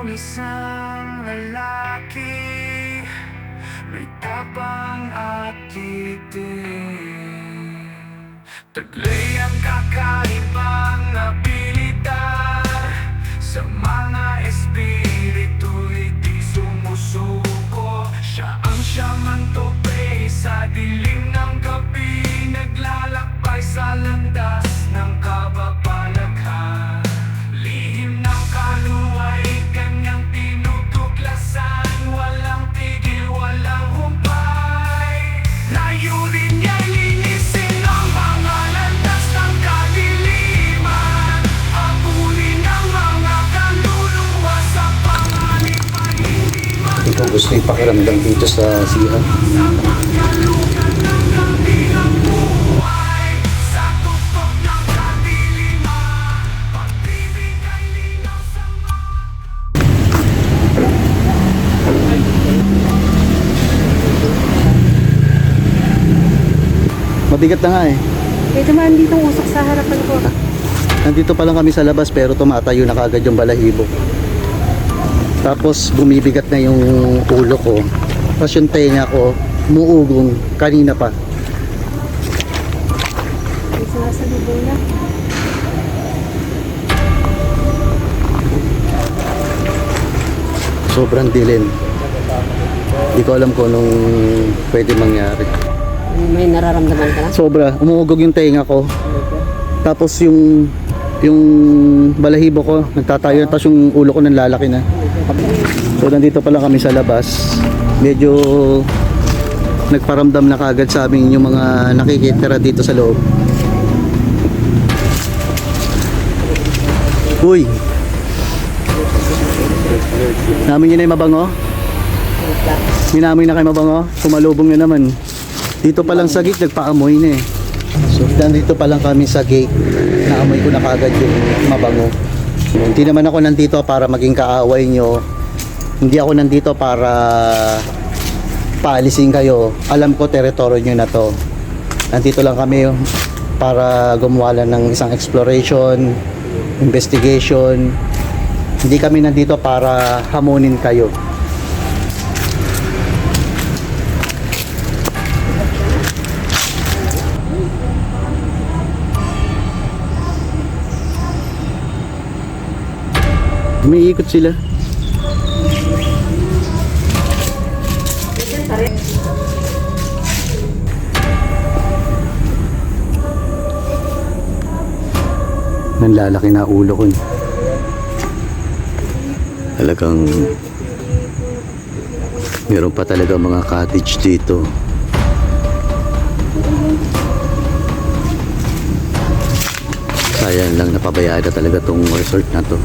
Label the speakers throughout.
Speaker 1: isang lalaki, may tapang at titig. Taglay ang kakaibang abilidad, sa mga espiritu'y di sumusuko. Siya ang siyamang tope sa dilim ng gabi, naglalakbay sa landas ng kababalaghan. Lihim ng kaluway, kanyang tinutuklasan, walang tigil, walang humpay. Layunin niya'y linisin ang mga landas ng kadiliman, habulin ang mga kaluluwa sa panganib ay hindi
Speaker 2: Hindi ko gusto yung pakiramdam dito sa CR.
Speaker 1: buhay. Sa tuktok ng kadiliman, pag-ibig ay linaw sa
Speaker 2: Mabigat na nga eh.
Speaker 3: May dumaan ditong usok sa harapan ko.
Speaker 2: Nandito pa lang kami sa labas pero tumatayo na kagad yung balahibo. Tapos bumibigat na yung ulo ko. Tapos yung tenga ko umuugong kanina pa.
Speaker 3: May sinasalubong na.
Speaker 2: Sobrang dilim. Hindi ko alam kung anong pwede mangyari.
Speaker 3: May nararamdaman ka na?
Speaker 2: Sobra, umuugog yung tenga ko. Tapos yung balahibo ko nagtatayo, tapos yung ulo ko nanlalaki na. So nandito pala kami sa labas. Medyo nagparamdam na kagad sa amin yung mga nakikitira dito sa loob. Uy! Namin yun ay mabango? Minamoy na kayo mabango? Sumalubong na naman. Dito pa lang sa gate, nagpaamoy na eh. So, nandito pa lang kami sa gate. Naamoy ko na kagad yung mabango. Hindi naman ako nandito para maging kaaway nyo. Hindi ako nandito para paalisin kayo. Alam ko, teritoryo nyo na to. Nandito lang kami para gumawa lang ng isang exploration, investigation. Hindi kami nandito para hamunin kayo. Umiikot sila. Nanlalaki na ulo ko. Talagang meron pa talaga mga cottage dito. Sayang lang, napabayaan na talaga tong resort na to.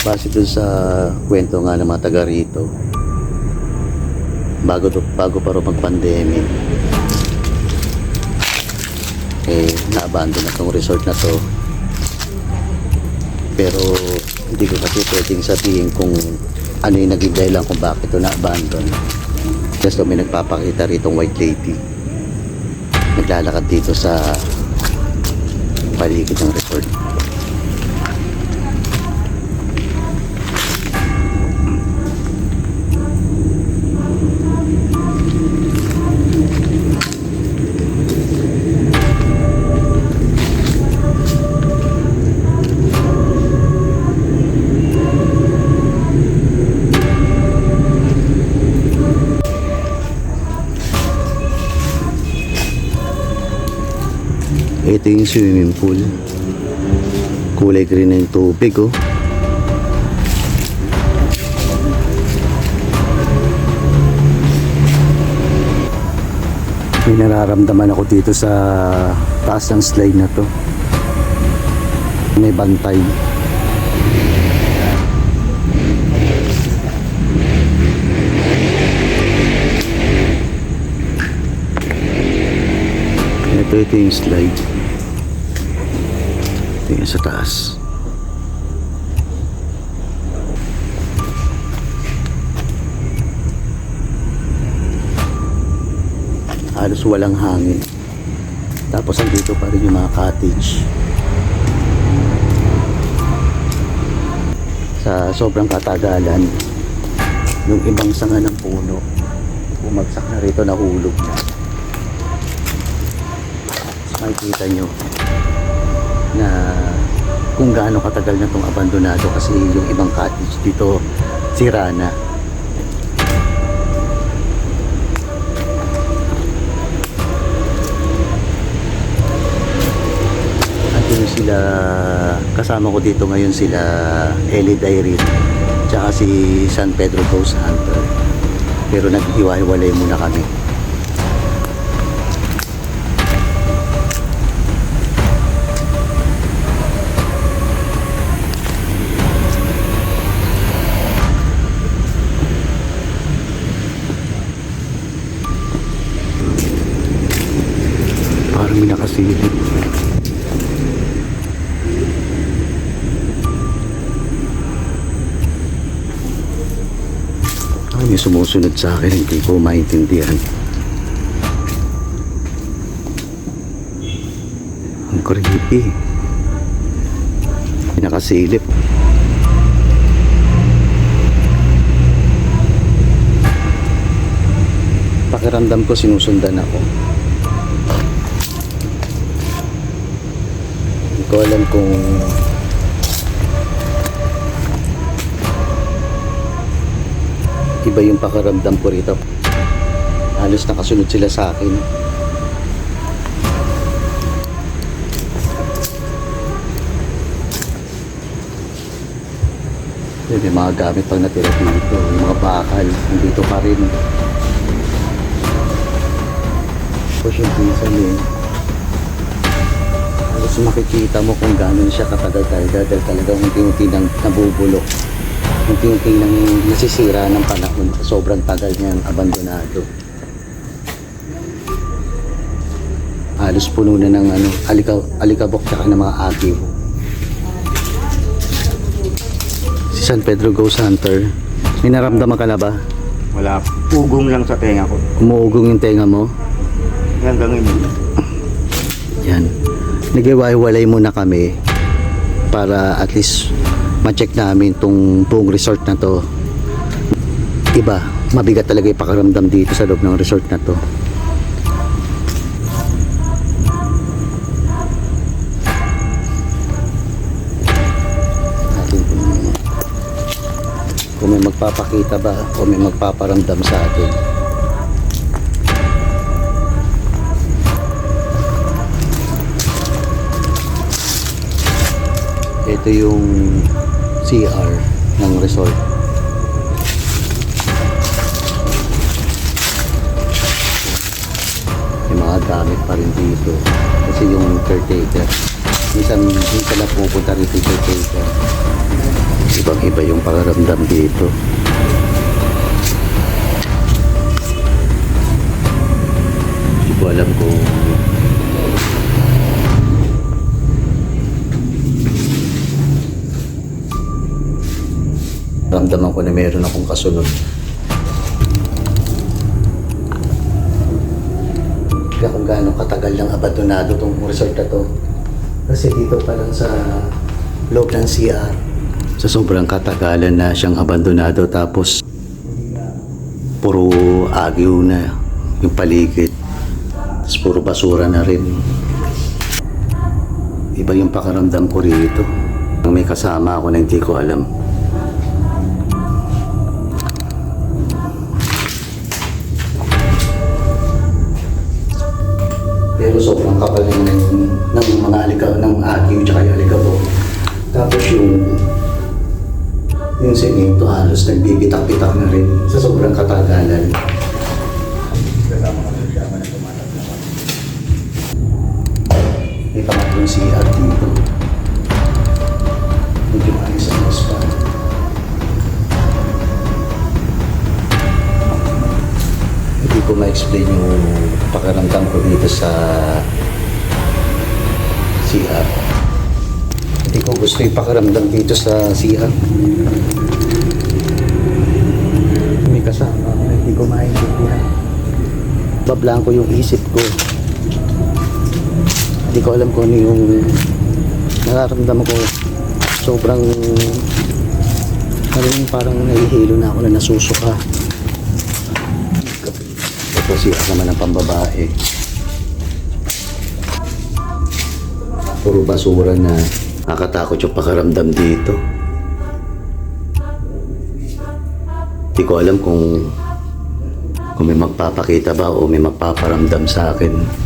Speaker 2: Base dun sa kwento nga ng mga taga rito, bago pa rin mag-pandemic, na-abandon na tong resort na to. Pero hindi ko kasi pwedeng sabihin kung ano yung naging dahilan kung bakit ito na-abandon. Kasi may nagpapakita rito white lady naglalakad dito sa paligid ng resort. Ito yung swimming pool. Kulay green na yung tubig, oh. May nararamdaman ako dito sa taas ng slide na to. May bantay. Ito yung slide. Tingnan sa taas. Halos walang hangin. Tapos andito pa rin yung mga cottage. Sa sobrang katagalan, yung ibang sanga ng puno, bumagsak na rito, nahulog na. Makikita nyo na kung gaano katagal na itong abandonado kasi yung ibang cottage dito sira na. Andun sila, kasama ko dito ngayon sila Ellie Dairin tsaka si San Pedro Ghost Hunter, pero naghiwa-hiwalay muna kami. Parang may nakasilip. May sumusunod sa akin, hindi ko maintindihan. Ang creepy. May nakasilip. Pakiramdam ko sinusundan ako. Hindi ko alam kung iba yung pakiramdam ko rito. Halos nakasunod sila sa akin. May mga gamit pang natira dito. Yung mga bakal, nandito pa rin. Tapos yung pinsan halos makikita mo kung gano'n siya katagal-tagal dahil talagang unti-unti nang nabubulok. Unti-unti nang nasisira ng panahon. Sobrang tagal niyang abandonado. Halos puno na ng alikabok tsaka ng mga agyo. Si San Pedro Ghost Hunter, may naramdaman ka na ba?
Speaker 4: Wala. Ugong lang sa tenga ko.
Speaker 2: Umuugong yung tenga mo?
Speaker 4: Hanggang ngayon.
Speaker 2: Yan. Nag-iwalay muna kami para at least ma-check namin tong buong resort na to. Iba, mabigat talaga yung pakiramdam dito sa loob ng resort na to. Atin kung may magpapakita ba o may magpaparamdam sa atin. Ito yung CR ng resort. May mga gamit pa rin dito kasi yung caretaker minsan lang pupunta rito yung caretaker. Ibang iba yung pakiramdam dito. Hindi ko alam kung ramdaman ko na meron akong kasunod. Kaya kung gaano katagal lang abandonado tong resort na to. Kasi dito pa lang sa loob ng CR. Sa sobrang katagalan na siyang abandonado tapos puro agyo na yung paligid. Tapos puro basura na rin. Iba yung pakiramdam ko rito. May kasama ako na hindi ko alam. Pero sobrang kapal ng mga ng agyo tsaka yung alikabok. Tapos yung semento halos nagbibitak-bitak na rin sa sobrang katagalan. May pangatlong CR dito. Medyo maayos pa. Hindi ko ma-explain yung pakiramdam ko dito sa CR. Hindi ko gusto yung pakiramdam dito sa CR. May kasama ako na hindi ko maintindihan. Bablanko yung isip ko. Hindi ko alam kung ano yung nararamdaman ko. Sobrang parang nahihilo na ako na nasusuka. Ito siya naman ng pambabae. Puro basura na. Nakakatakot yung pakaramdam dito. Hindi ko alam kung may magpapakita ba o may magpaparamdam sa akin.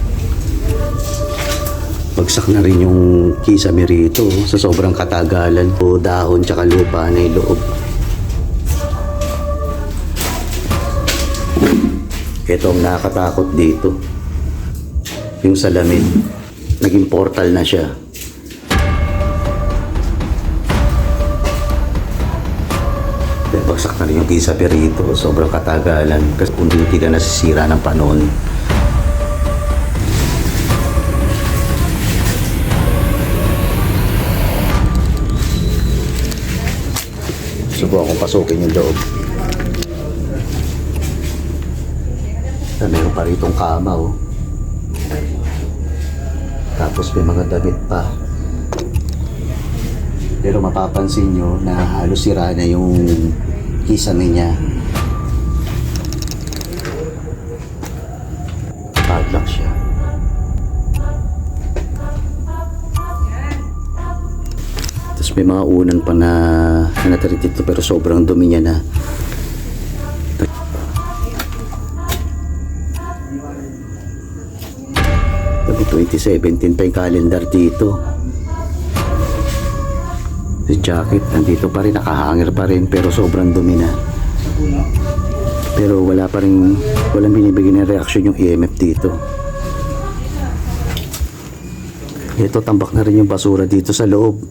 Speaker 2: Bagsak na rin yung kisame rito sa sobrang katagalan. O dahon tsaka lupa na yung loob. Ito ang nakakatakot dito. Yung salamin. Naging portal na siya. Bagsak na rin yung kisame rito. Sobrang katagalan. Kasi unti-unti na nasisira ng panahon. Subukan kong pasukin yung loob. Meron pa ritong kama, oh. Tapos may mga damit pa. Pero mapapansin nyo na halos sira na yung kisame niya. Padlock siya. Tapos may mga unan pa na natira dito pero sobrang dumi niya na. Sabi 2017 pa yung calendar dito. Yung jacket nandito pa rin, nakahanger pa rin pero sobrang dumi na. Pero walang binibigyan ng reaksyon yung EMF dito. Ito, tambak na rin yung basura dito sa loob.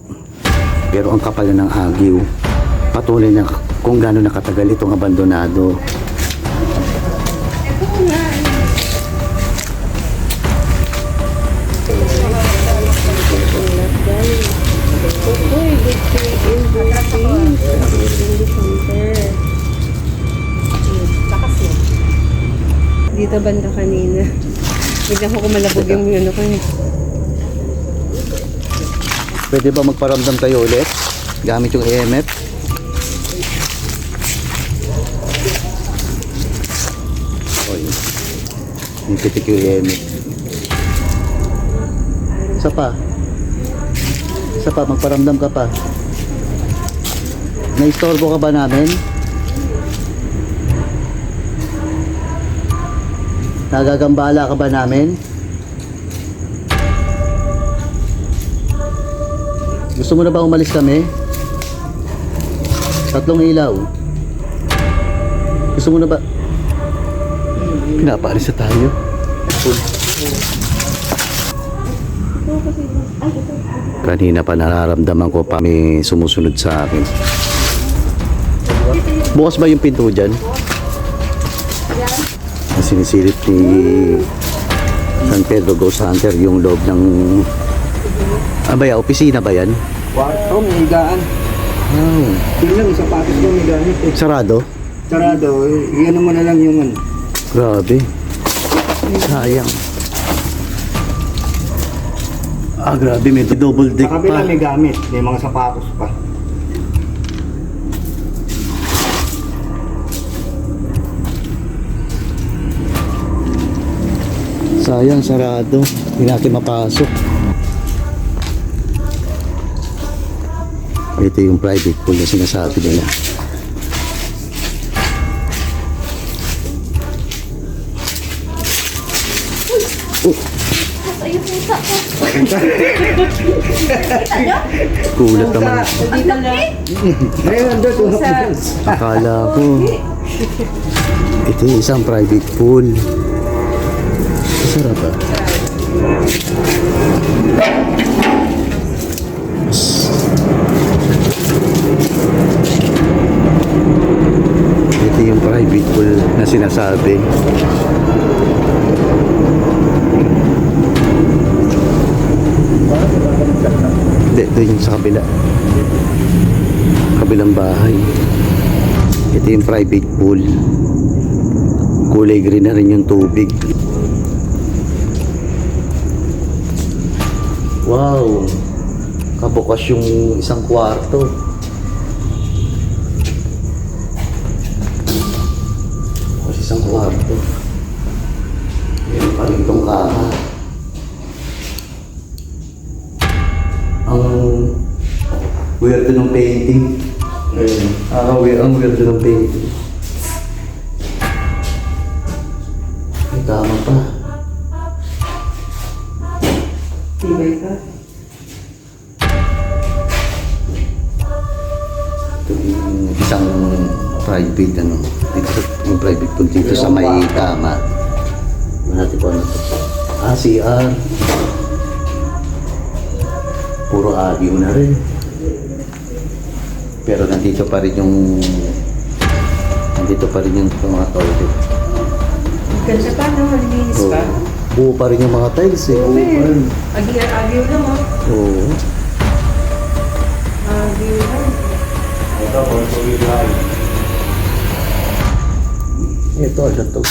Speaker 2: Pero ang kapal na ng agyo. Patuloy na kung gaano nakatagal itong abandonado.
Speaker 3: Dito banda kanina. Bigla ko kumalabog yung ano ko eh.
Speaker 2: Pwede ba magparamdam kayo ulit? Gamit yung EMF? Oy. Yung pitik yung EMF. Isa pa. Isa pa, magparamdam ka pa. Naistorbo ka ba namin? Nagagambala ka ba namin? Gusto mo na ba umalis kami? 3 ilaw. Gusto mo na ba? Pinapaalis na tayo. Kanina pa nararamdaman ko pa may sumusunod sa akin. Bukas ba yung pinto dyan? Sinisilip ni San Pedro Ghost Hunter yung loob ng opisina ba yan?
Speaker 4: Kwarto, may higaan.
Speaker 2: Oh.
Speaker 4: Yun lang, sapatos ko may gamit eh.
Speaker 2: Sarado?
Speaker 4: Sarado, iyan mo na lang yung ano.
Speaker 2: Grabe. Sayang. Grabe, may double deck
Speaker 4: Sa kabila
Speaker 2: pa.
Speaker 4: may gamit, may mga sapatos pa.
Speaker 2: Sayang, sarado. Hindi natin mapasok. Ito yung private pool na sinasabi nila. Kulat naman.
Speaker 4: Ayun, doon.
Speaker 2: Akala ko. Ito yung isang private pool. Sarap ah. Ito yung private pool na sinasabi. Hindi, doon yung sa kabila. Kabilang bahay. Ito yung private pool. Kulay green na rin yung tubig. Wow. Kabukas yung isang kwarto. Bukas isang kwarto. Meron pa rin itong kama. Ang weirdo ng painting. Ang weirdo ng painting. May kama pa.
Speaker 3: Tibay ka.
Speaker 2: Ito yung isang private dito yung private pool dito sa may kama. Natin po ano to. CR. Puro agyo na rin. Pero nandito pa rin yung mga toilet.
Speaker 3: Ganda pa, no? Malinis pa.
Speaker 2: Buo pa rin yung mga tiles eh. Buo pa rin.
Speaker 3: Agyo lang, oh.
Speaker 2: Oo.
Speaker 3: Agyo lang.
Speaker 2: Ito, ano to?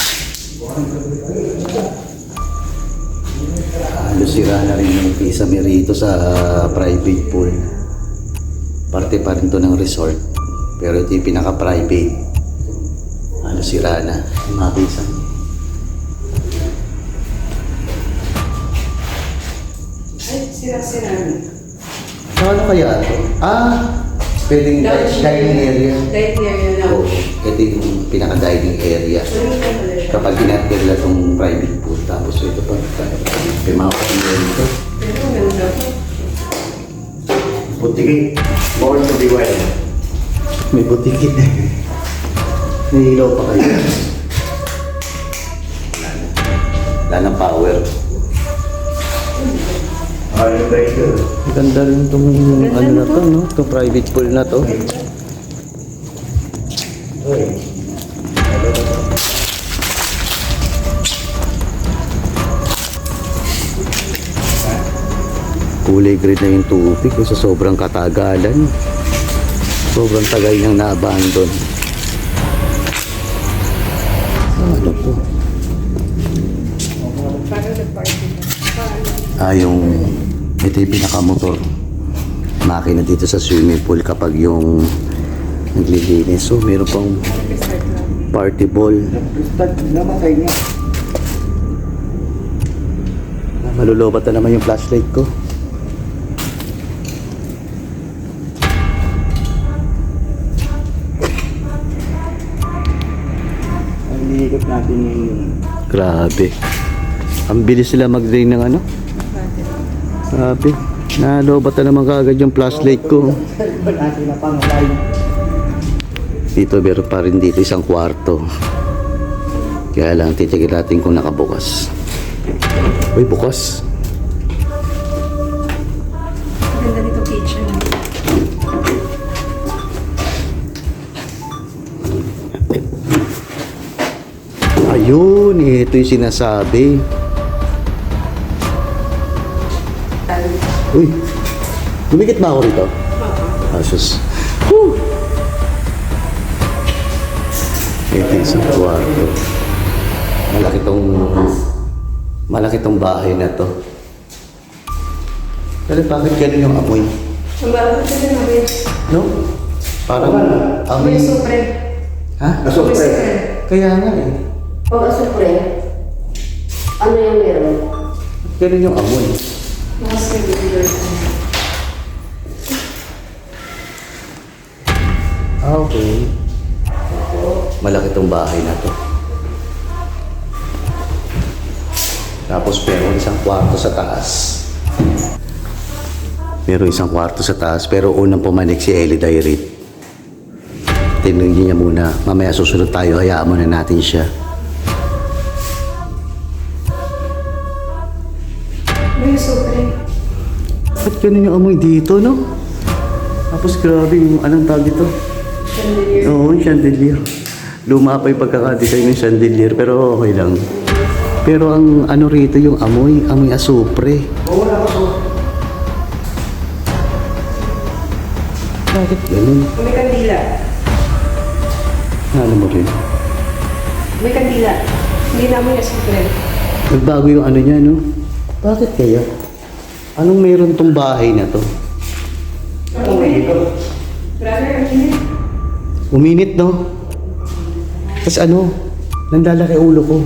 Speaker 2: Halos sira na rin yung pisame rito sa private pool. Parte pa rin to ng resort. Pero ito yung pinaka-private. Halos sira na yung mga pisame.
Speaker 3: Ay, sira-sira.
Speaker 2: So, ano kaya ito? Pwedeng dining area.
Speaker 3: Dining area lang.
Speaker 2: Oo, ito yung pinaka-dining area. Kapag ginatid nila itong private pool, tapos ito pa, may mga kapilya dito.
Speaker 3: Pero ganda pa.
Speaker 4: Buti born to be wild.
Speaker 2: May butikit. May ilaw pa kayo. Wala ng power.
Speaker 4: Ano ba ito?
Speaker 2: Ganda rin itong ano na to, no? Itong private pool na to.
Speaker 4: Uy.
Speaker 2: Kulay green na yung tubig sa sobrang katagalan. Sobrang tagal niyang na-abandon. Ano to?
Speaker 3: Parang nag-party na.
Speaker 2: Yung ito yung pinakamotor makina dito sa swimming pool kapag yung naglilinis. So meron pang party ball.
Speaker 4: Start namatay niya.
Speaker 2: Malulobat na naman yung flashlight ko.
Speaker 4: Ang liikot natin yung
Speaker 2: Grabe. Ang bilis sila mag-drain ng ano. Grabe. Nalobat na naman kaagad yung flashlight ko.
Speaker 4: Ba't natin na pangalay?
Speaker 2: Dito meron pa rin dito isang kwarto. Kaya lang titigil natin kung nakabukas. Uy, bukas.
Speaker 3: Ganda dito kitchen.
Speaker 2: Ayun, ito yung sinasabi. Uy, lumikit ba ako rito? Asus. Whew! Ito yung isang kwarto. Malaki tong bahay na to. Pero bakit ganun yung amoy?
Speaker 3: Ang bago ko din namin.
Speaker 2: No? Parang amoy.
Speaker 3: May supre.
Speaker 2: Ha?
Speaker 4: Asok
Speaker 2: Kaya nga eh.
Speaker 5: Pag asupre, ano yung meron?
Speaker 2: Ganun yung amoy.
Speaker 3: Mas regular.
Speaker 2: Okay. Malaki tong bahay na to. Tapos meron isang kwarto sa taas. Meron isang kwarto sa taas pero unang pumanik si Ellie Dairit. Tinungin niya muna. Mamaya susunod tayo. Hayaan muna natin siya.
Speaker 3: May supre.
Speaker 2: Ba't ganun yung amoy dito, no? Tapos grabe yung anong tawag dito?
Speaker 3: Chandelier.
Speaker 2: Oo, yung chandelier. Luma pa yung pagkakadesign ng chandelier pero okay lang. Pero ang ano rito yung amoy asupre.
Speaker 4: Oo, wala ko.
Speaker 2: Bakit ganun?
Speaker 3: May kandila.
Speaker 2: Ano mo rin?
Speaker 3: May kandila. Hindi namin yung supre.
Speaker 2: Nagbago yung ano niya, no? Bakit kaya? Anong meron tong bahay na to?
Speaker 3: Brother, ano?
Speaker 2: Uminit, no? Tapos ano, nandalaki ulo ko.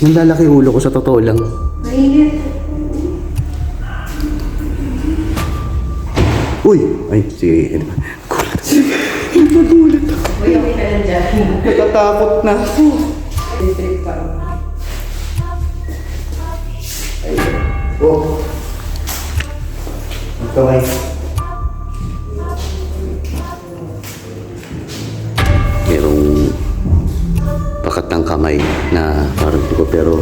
Speaker 2: Nandalaki ulo ko sa totoo lang.
Speaker 3: Mainit.
Speaker 2: Uy! Ay, si...
Speaker 3: Uy, okay ka lang dyan.
Speaker 2: Natatakot na ako.
Speaker 3: Trip pa.
Speaker 4: Oh. Ito ay.
Speaker 2: Merong pakat ng kamay na parang dugo pero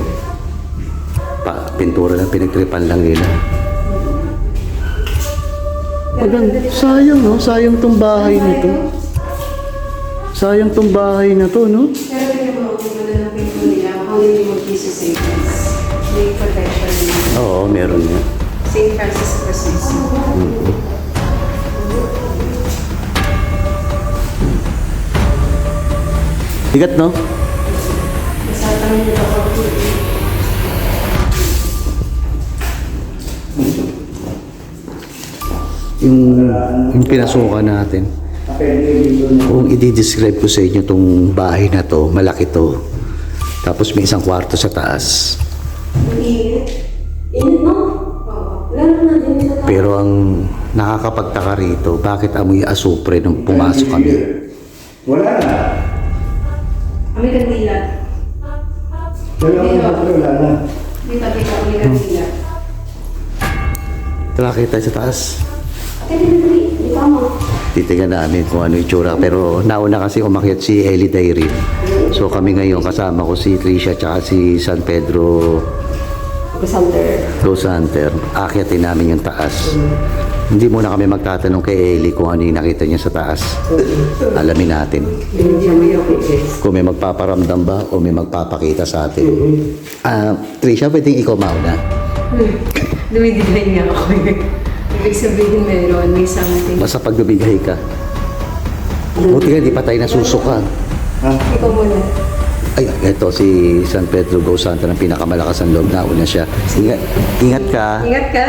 Speaker 2: pintura lang, pinagtripan lang nila. Sayang, no? Sayang tong bahay na to. Sayang tong bahay na to, no?
Speaker 3: Pero tingnan mo, kung ano ng pinto nila, how hindi mag-pieces may protection nila.
Speaker 2: Oo, meron nga.
Speaker 3: St. Francis of Assisi.
Speaker 2: Bigat, no?
Speaker 3: Masatang nito ako.
Speaker 2: Yung pinasukan natin. Kung i-describe ko sa inyo tong bahay na to, malaki to. Tapos may isang kwarto sa taas.
Speaker 5: Init. Init, no? Wala naman natin sa taas.
Speaker 2: Pero ang nakakapagtaka rito, bakit amoy asupre nung pumasok kami?
Speaker 4: Wala na.
Speaker 3: Kami kandila.
Speaker 4: Wala na.
Speaker 3: Dito, kami kandila.
Speaker 2: Tara tayo sa taas.
Speaker 5: Hindi tama.
Speaker 2: Titingnan namin kung ano yung tsura. Pero nauna kasi umakyat si Ellie Dairin. So kami ngayon kasama ko si Tricia tsaka si San Pedro Dos Santer. Akyatin namin yung taas. Hindi muna kami magtatanong kay Ellie kung ano yung nakita niya sa taas. Alamin natin. Kung may magpaparamdam ba o may magpapakita sa atin. Tricia, pwedeng ikaw mauna.
Speaker 3: Dumidigay niya ako. Ibig sabihin meron, may something.
Speaker 2: Basta pag lumigay ka. Buti nga, di pa tayo nasusuka.
Speaker 3: Ikaw muna.
Speaker 2: Ay, ito si San Pedro Dos Santos ang pinakamalakas ang loob. Nauna siya. Ingat ka.
Speaker 3: Ingat ka.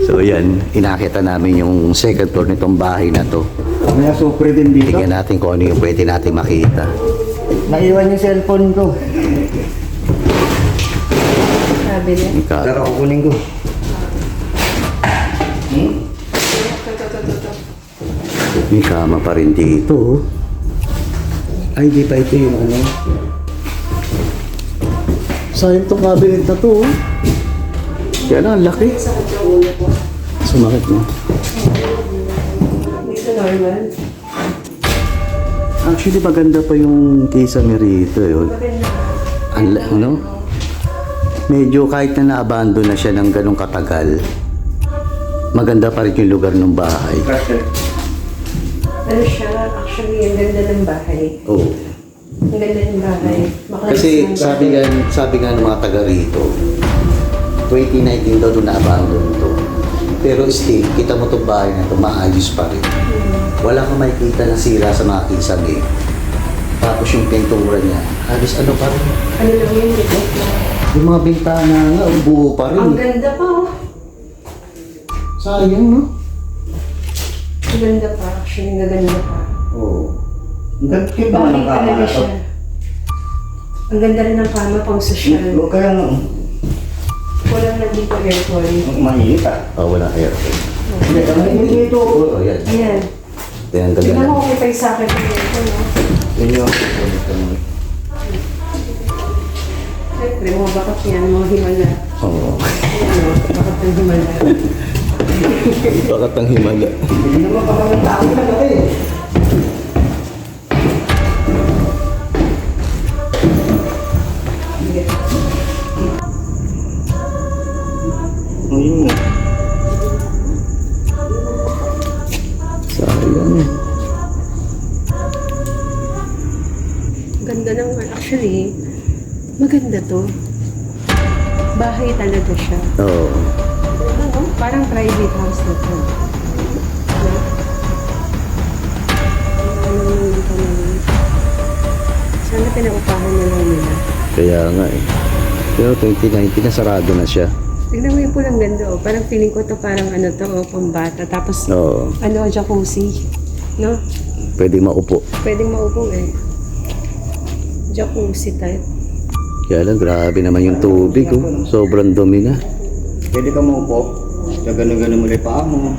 Speaker 2: So yan, inakita namin yung second floor nitong bahay na to.
Speaker 4: May asupre din dito.
Speaker 2: Tingnan natin kung ano yung pwede natin makita.
Speaker 4: Naiwan yung cellphone ko.
Speaker 3: Sabi niya.
Speaker 4: Tara, kukunin ko.
Speaker 2: May kama pa rin dito. Oh. Ay, di pa ito yung ano. Sayang tong cabinet na to. Oh. Kaya na, ang laki. Sumakit mo.
Speaker 3: Dito normal.
Speaker 2: Actually, maganda pa yung kisame rito. Yun. Ano? Medyo kahit na na-abandon na siya ng ganong katagal, maganda pa rin yung lugar ng bahay.
Speaker 3: Ano siya, actually, ang ganda ng bahay.
Speaker 2: Oo.
Speaker 3: Ang ganda ng bahay.
Speaker 2: Kasi sabi nga ng mga taga rito, 2019 daw doon na-abandon to. Pero still, kita mo itong bahay na ito, maayos pa rin. Wala kang makikita na sira sa mga kisame. Tapos yung pintura niya, halos ano pa rin.
Speaker 3: Ano lang yun, dito?
Speaker 2: Yung mga bintana nga, buo pa
Speaker 3: Ang
Speaker 2: rin.
Speaker 3: ganda pa, oh.
Speaker 2: Sayang, no?
Speaker 3: Ang ganda pa, actually, ang ganda pa.
Speaker 2: Oo.
Speaker 4: Ang ganda ba ng
Speaker 3: Bakit
Speaker 4: kama
Speaker 3: talaga
Speaker 4: na to?
Speaker 3: siya? Ang ganda rin ng kama, pang social.
Speaker 4: Kaya nga,
Speaker 3: Walang nandito aircon.
Speaker 4: mainit ah.
Speaker 2: Wala aircon.
Speaker 4: Hindi, ang mainit dito.
Speaker 2: Oo, ayan.
Speaker 3: Ayan.
Speaker 2: Tinanggal
Speaker 3: Tignan
Speaker 2: na.
Speaker 3: mo kung ipay sa akin yung aircon, no?
Speaker 4: Yun yun.
Speaker 3: Siyempre, mga bakat yan, mga himala.
Speaker 2: Oo.
Speaker 3: Ayan, no? Bakat ng himala.
Speaker 2: Bakit ang himala?
Speaker 4: Hindi naman pa kami tao na natin. Ayun nga.
Speaker 2: Sayang.
Speaker 3: Ganda naman. Actually, maganda to. Bahay talaga siya.
Speaker 2: Oo.
Speaker 3: Ano? Parang private house na to. No? Ano dito naman. Sana pinaupahan na lang nila.
Speaker 2: Kaya nga eh. Pero 2019 na sarado na siya.
Speaker 3: Tignan mo yung pulang ganda oh. Parang feeling ko to parang ano to oh, pambata. Tapos
Speaker 2: Oo.
Speaker 3: ano, jacuzzi. No?
Speaker 2: Pwede maupo.
Speaker 3: Pwedeng maupo eh. Jacuzzi type.
Speaker 2: Kaya lang, grabe naman yung tubig. Oh. Sobrang dumi na.
Speaker 4: Pwede ka maupo. Gano'n-gano'n mo lang paa mo.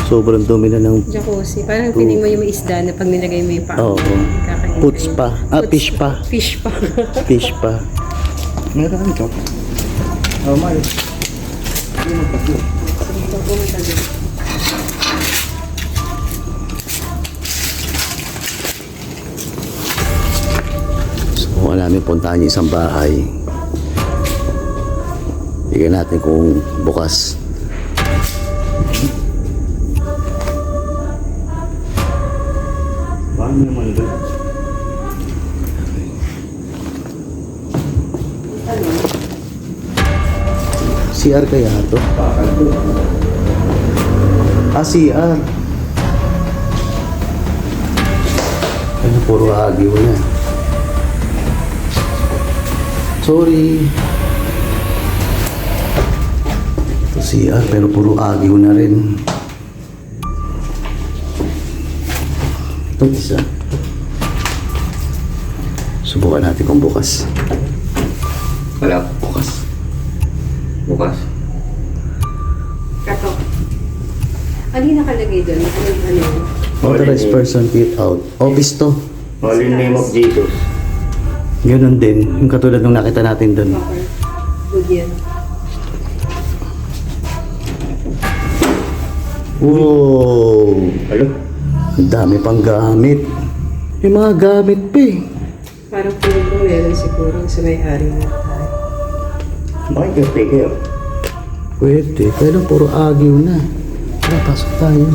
Speaker 2: Sobrang dumi na ng
Speaker 3: Jacuzzi. Parang feeling mo yung may isda na pag nilagay mo yung paa.
Speaker 2: Oo.
Speaker 3: Kakainin
Speaker 2: Puts
Speaker 3: kayo.
Speaker 2: pa. Ah, fish pa.
Speaker 3: Fish pa.
Speaker 2: Fish pa.
Speaker 4: Meron ito. Oh, mahal.
Speaker 3: Ito pumunta din.
Speaker 2: Subukan namin puntahan yung isang bahay. Tignan natin kung bukas.
Speaker 4: Paano naman doon?
Speaker 2: CR kaya to?
Speaker 4: Bakal doon.
Speaker 2: Ah, CR. Ano, puro agyo na. Sorry. Ito CR, pero puro agyo na rin. Ito isa. Subukan natin kung bukas.
Speaker 4: Wala.
Speaker 2: Bukas.
Speaker 4: Bukas.
Speaker 3: Kato. Ano yung nakalagay doon? Ano yun?
Speaker 2: Authorized person get out. Office to.
Speaker 4: All in name of Jesus.
Speaker 2: Ganun din. Yung katulad nung nakita natin doon.
Speaker 3: Okay. Good yan.
Speaker 2: Wow!
Speaker 4: Alo?
Speaker 2: Ang dami pang gamit. May mga gamit pa eh.
Speaker 3: Parang feeling ko meron siguro sa may-ari na tayo.
Speaker 4: Bakit ka stay kayo?
Speaker 2: Pwede. Kaya lang puro agyo na. Tara, pasok tayo.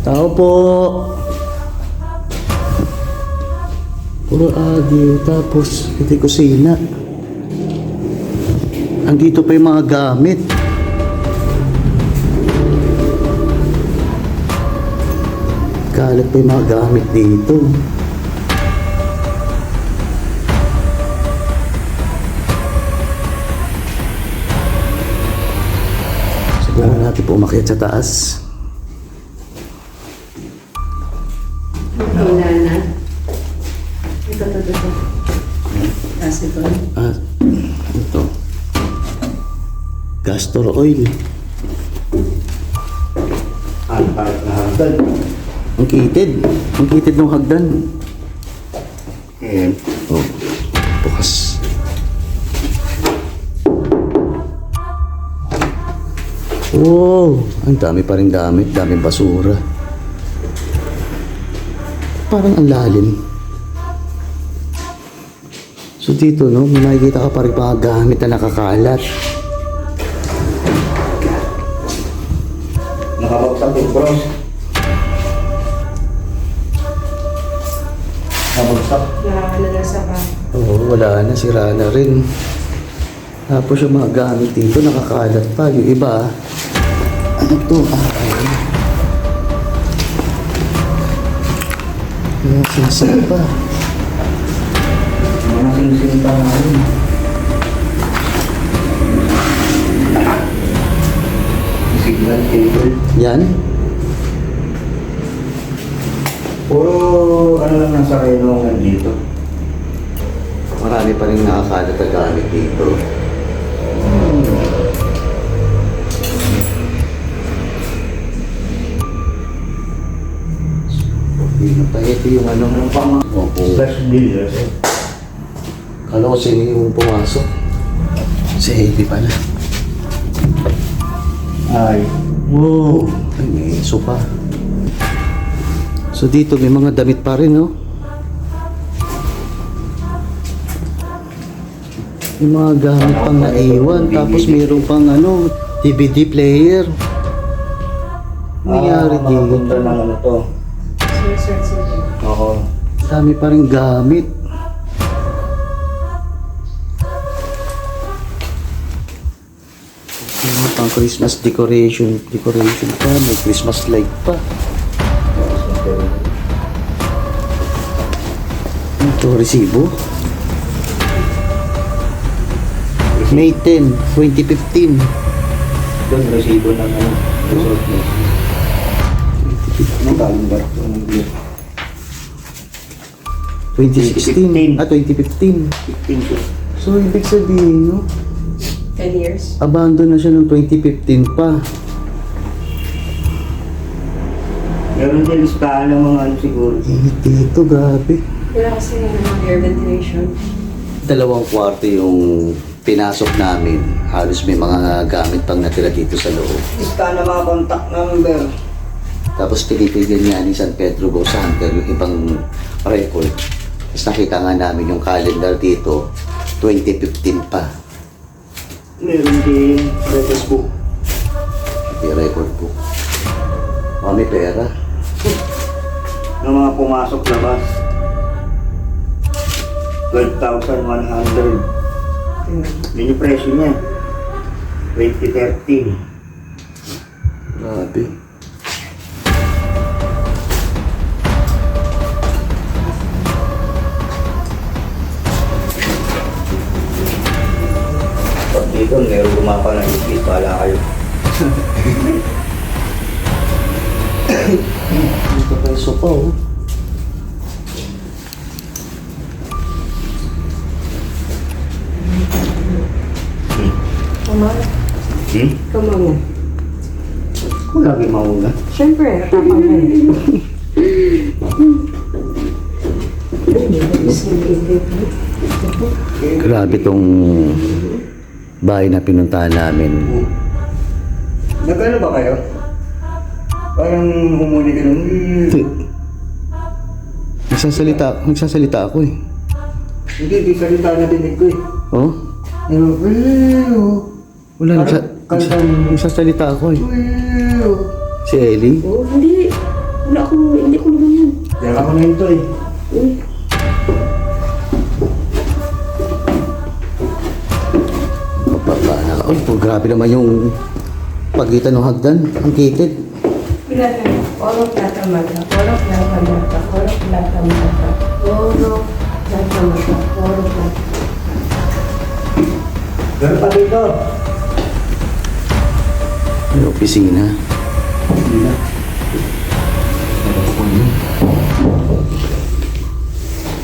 Speaker 2: Tao po! Puro agyo. Tapos, ito yung kusina. Andito pa yung mga gamit. Kalat pa yung mga gamit dito. Subukan natin po umakyat sa taas.
Speaker 3: Wala na. Ito. Kasi ito.
Speaker 2: Ah, ito. Castor oil.
Speaker 4: Ang parang nahagdan.
Speaker 2: Ang kitid. Ang kitid ng hagdan.
Speaker 4: Ayan.
Speaker 2: Oh, bukas. Wow! Ang dami pa rin gamit. Daming basura. Parang ang lalim. So dito, no, may makikita ka pa rin mga gamit na nakakalat.
Speaker 4: Nakabagsak yung cross. Nakabagsak.
Speaker 3: Nakakalasa pa.
Speaker 2: Oo, wala na. Sira na rin. Tapos yung mga gamit dito, nakakalat pa. Yung iba, ano to? Ayun. Kaya sinasal pa.
Speaker 4: Mga sinisinta nga rin. Signal cable.
Speaker 2: Yan.
Speaker 4: Puro ano lang nasa renungan dito.
Speaker 2: Marami pa rin nakakalat na gamit dito. Ito yung ano. Opo.
Speaker 4: Slash builders.
Speaker 2: Kala ko sino yung pumasok. Si Hailey pala.
Speaker 4: Ay.
Speaker 2: Wow! Ay, may iso pa. So dito may mga damit pa rin, no? May mga gamit pang naiwan. Tapos mayroon pang ano, DVD player. Nangyari
Speaker 4: Makapunta
Speaker 2: dito.
Speaker 4: ng ano to.
Speaker 3: Sinesearch nila.
Speaker 4: Oo.
Speaker 2: Dami pa rin gamit. Mga pang Christmas decoration pa. May Christmas light pa. Ito, resibo. May 10, 2015.
Speaker 4: Doon, resibo ng ano, resort mo. Ano galing ba?
Speaker 2: 2016. 2015.
Speaker 4: 15 siya.
Speaker 2: So, ibig sabihin, no?
Speaker 3: 10 years.
Speaker 2: Abandon na siya noong 2015 pa.
Speaker 4: Meron din listahan ng mga ano siguro.
Speaker 2: Dito, grabe.
Speaker 3: Wala kasi mga air ventilation.
Speaker 2: 2 kwarto yung pinasok namin. Halos may mga gamit pang natira dito sa loob.
Speaker 4: Listahan ng mga contact number.
Speaker 2: Tapos tinitignan niya ni San Pedro Bosa Hunter yung ibang record. Tapos nakita nga namin yung calendar dito, 2015 pa.
Speaker 4: Meron din records book.
Speaker 2: May record book. May pera.
Speaker 4: Ng mga pumasok labas. 12,100. Yun yung presyo niya. 2013.
Speaker 2: Grabe.
Speaker 4: Pag dito, meron gumapa ng isip, pala kayo.
Speaker 2: Dito pa yung sopa, oh.
Speaker 3: Come on. Come on na.
Speaker 4: Kung lagi mauna.
Speaker 3: Siyempre, tama na eh.
Speaker 2: Grabe tong bahay na pinuntahan namin.
Speaker 4: Nagano ba kayo? Parang humuli ka ng...
Speaker 2: Nagsasalita ako eh.
Speaker 4: Hindi, di salita na dinig ko eh.
Speaker 2: Oh? Wala, nagsasalita ako eh. Si Ellie?
Speaker 3: Oh, hindi. Wala akong, hindi ko naman yan.
Speaker 4: Kaya ako na ito eh.
Speaker 2: Ay, grabe naman yung pagitan ng hagdan. Ang kitid.
Speaker 3: Orok latamata, orok latamata, orok latamata, orok latamata, orok latamata.
Speaker 4: Meron pa dito.
Speaker 2: May opisina.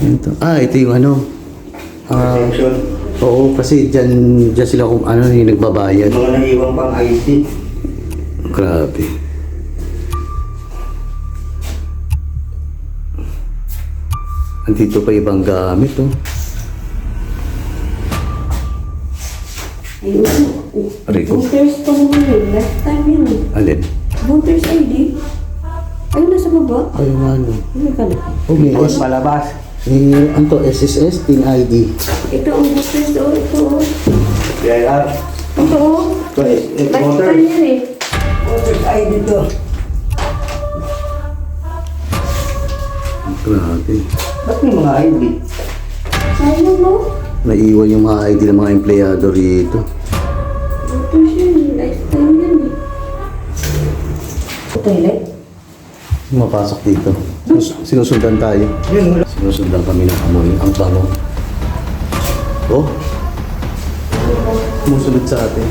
Speaker 2: Ito. Ito yung ano.
Speaker 4: Section.
Speaker 2: Oo, kasi dyan sila kung ano yung nagbabayad.
Speaker 4: Mga naiwang pang IT.
Speaker 2: Grabe. Andito pa ibang gamit, oh.
Speaker 3: Ayun.
Speaker 2: Aray ko.
Speaker 3: Voters pa naman yun. Last time yun eh.
Speaker 2: Alin?
Speaker 3: Voters ID. Ayun, nasa baba.
Speaker 2: Ay, ano.
Speaker 3: Ano ka na?
Speaker 2: Oh, may
Speaker 4: Tapos palabas.
Speaker 2: ano to, SSS, Team ID.
Speaker 3: Ito ang voters oh. Ito oh.
Speaker 4: PIR.
Speaker 3: Ito oh.
Speaker 4: Ito eh.
Speaker 3: Last
Speaker 4: Voter.
Speaker 3: time yun eh.
Speaker 4: Voters ID to.
Speaker 2: Grabe.
Speaker 4: Ba't may mga ID?
Speaker 3: Sayang mo.
Speaker 2: Naiwan yung mga ID ng mga empleyado rito.
Speaker 3: Voters yun. Last time yun eh. Toilet?
Speaker 2: Mapasok dito. Sinusundan tayo.
Speaker 4: Yun, wala.
Speaker 2: Sinusundan kami ng amoy. Ang bango. Oh? Sumusunod sa atin.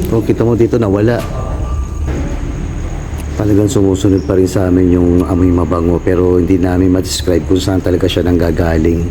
Speaker 2: Oh, kita mo dito nawala. Talagang sumusunod pa rin sa amin yung amoy mabango pero hindi namin ma-describe kung saan talaga siya nanggagaling.